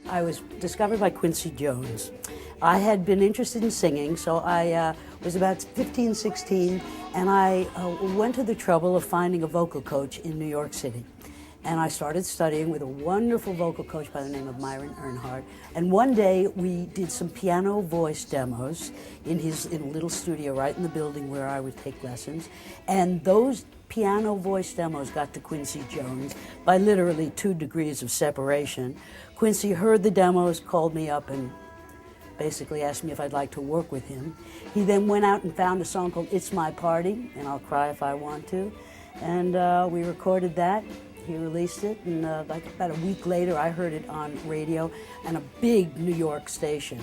I was discovered by Quincy Jones. I had been interested in singing, so I was about 15, 16, and I went to the trouble of finding a vocal coach in New York City. And I started studying with a wonderful vocal coach by the name of Myron Earnhardt. And one day we did some piano voice demos in a little studio right in the building where I would take lessons. And those piano voice demos got to Quincy Jones by literally 2 degrees of separation. Quincy heard the demos, called me up, and basically asked me if I'd like to work with him. He then went out and found a song called It's My Party, and I'll Cry If I Want To. And we recorded that. He released it, and like about a week later, I heard it on radio, and a big New York station,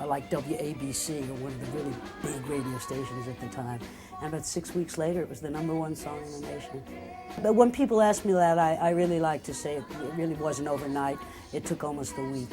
like WABC, or one of the really big radio stations at the time. And about 6 weeks later, it was the #1 song in the nation. But when people ask me that, I really like to say it really wasn't overnight. It took almost a week.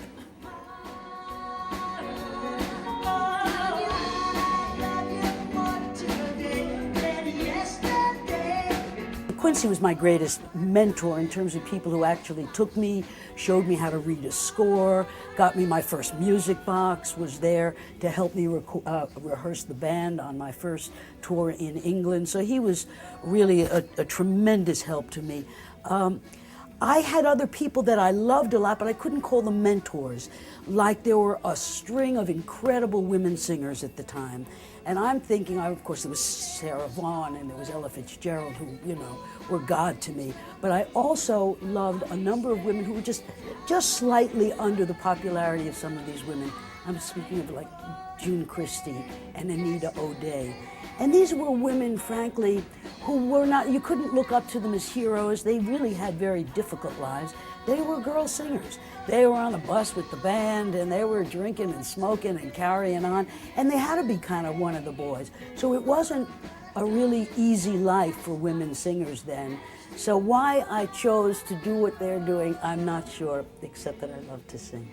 Quincy was my greatest mentor in terms of people who actually took me, showed me how to read a score, got me my first music box, was there to help me rehearse the band on my first tour in England. So he was really a tremendous help to me. I had other people that I loved a lot, but I couldn't call them mentors. Like there were a string of incredible women singers at the time. And I'm thinking, of course, there was Sarah Vaughan and there was Ella Fitzgerald, who, you know, were God to me. But I also loved a number of women who were just slightly under the popularity of some of these women. I'm speaking of like June Christie and Anita O'Day. And these were women, frankly, who were not, you couldn't look up to them as heroes. They really had very difficult lives. They were girl singers. They were on the bus with the band, and they were drinking and smoking and carrying on, and they had to be kind of one of the boys. So it wasn't a really easy life for women singers then. So why I chose to do what they're doing, I'm not sure, except that I love to sing.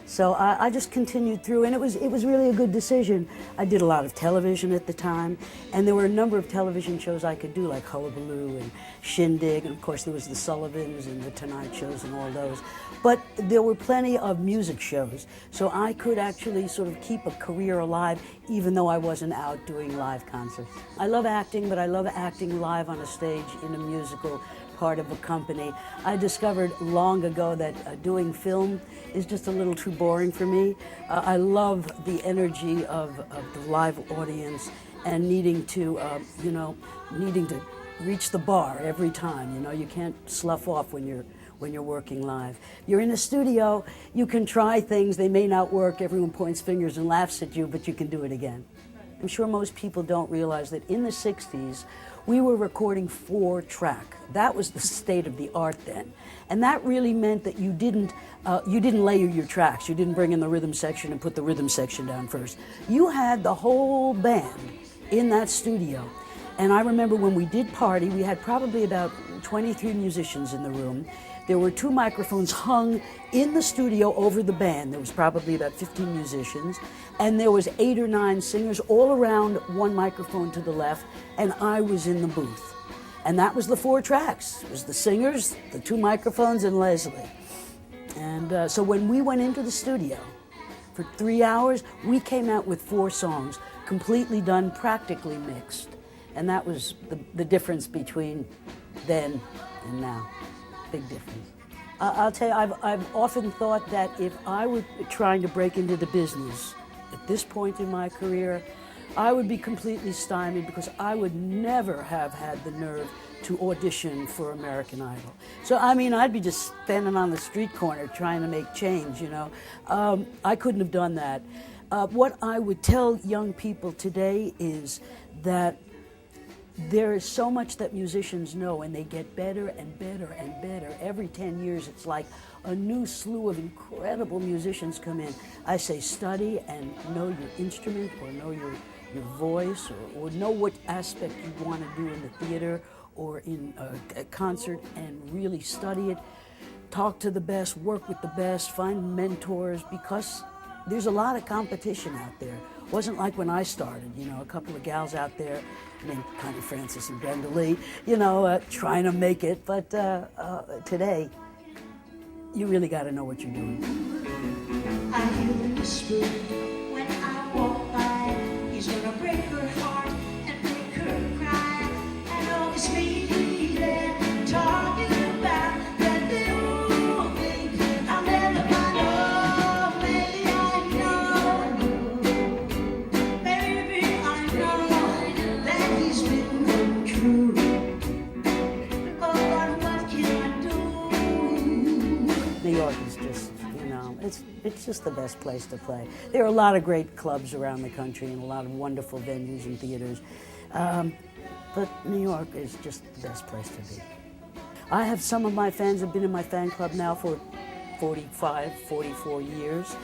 So I just continued through, and it was really a good decision. I did a lot of television at the time, and there were a number of television shows I could do, like Hullabaloo and Shindig, and of course there was the Sullivans and the Tonight Shows and all those. But there were plenty of music shows, so I could actually sort of keep a career alive even though I wasn't out doing live concerts. I love acting, but I love acting live on a stage in a musical part of a company. I discovered long ago that doing film is just a little too boring for me. I love the energy of the live audience and needing to, needing to reach the bar every time. You know, you can't slough off when you're working live. You're in a studio, you can try things, they may not work, everyone points fingers and laughs at you, but you can do it again. I'm sure most people don't realize that in the 60s, we were recording 4-track. That was the state of the art then. And that really meant that you didn't layer your tracks. You didn't bring in the rhythm section and put the rhythm section down first. You had the whole band in that studio. And I remember when we did party, we had probably about 23 musicians in the room. There were 2 microphones hung in the studio over the band. There was probably about 15 musicians. And there was 8 or 9 singers all around one microphone to the left, and I was in the booth. And that was the 4 tracks. It was the singers, the 2 microphones, and Lesley. And so when we went into the studio for 3 hours, we came out with 4 songs, completely done, practically mixed. And that was the difference between then and now. Big difference. I'll tell you, I've often thought that if I were trying to break into the business at this point in my career, I would be completely stymied because I would never have had the nerve to audition for American Idol. So, I mean, I'd be just standing on the street corner trying to make change, you know. I couldn't have done that. What I would tell young people today is that there is so much that musicians know, and they get better and better and better. Every 10 years, it's like a new slew of incredible musicians come in. I say study and know your instrument, or know your voice, or know what aspect you want to do in the theater or in a concert, and really study it. Talk to the best, work with the best, find mentors, because there's a lot of competition out there. It wasn't like when I started, you know, a couple of gals out there, named Connie Francis and Brenda Lee, you know, trying to make it. But today, you really got to know what you're doing. I hear a whisper when I walk by. He's gonna break her heart and make her cry. I know it's me they're talking about, that little thing I'll never find. Oh, maybe I know, maybe I know that he's been untrue. Oh, but what can I do? New York is just, it's just the best place to play. There are a lot of great clubs around the country and a lot of wonderful venues and theaters, but New York is just the best place to be. I have some of my fans have been in my fan club now for 45, 44 years.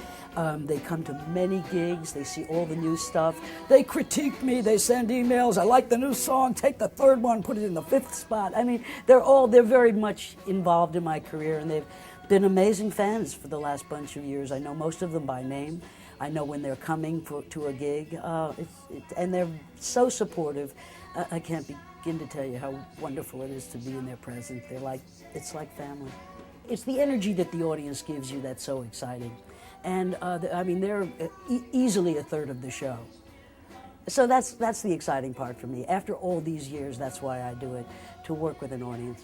They come to many gigs, they see all the new stuff, they critique me, they send emails, I like the new song, take the third one, put it in the fifth spot. I mean, they're very much involved in my career, and they've been amazing fans for the last bunch of years. I know most of them by name. I know when they're coming to a gig, and they're so supportive. I can't begin to tell you how wonderful it is to be in their presence. It's like family. It's the energy that the audience gives you that's so exciting. And they're easily a third of the show. So that's the exciting part for me. After all these years, that's why I do it, to work with an audience.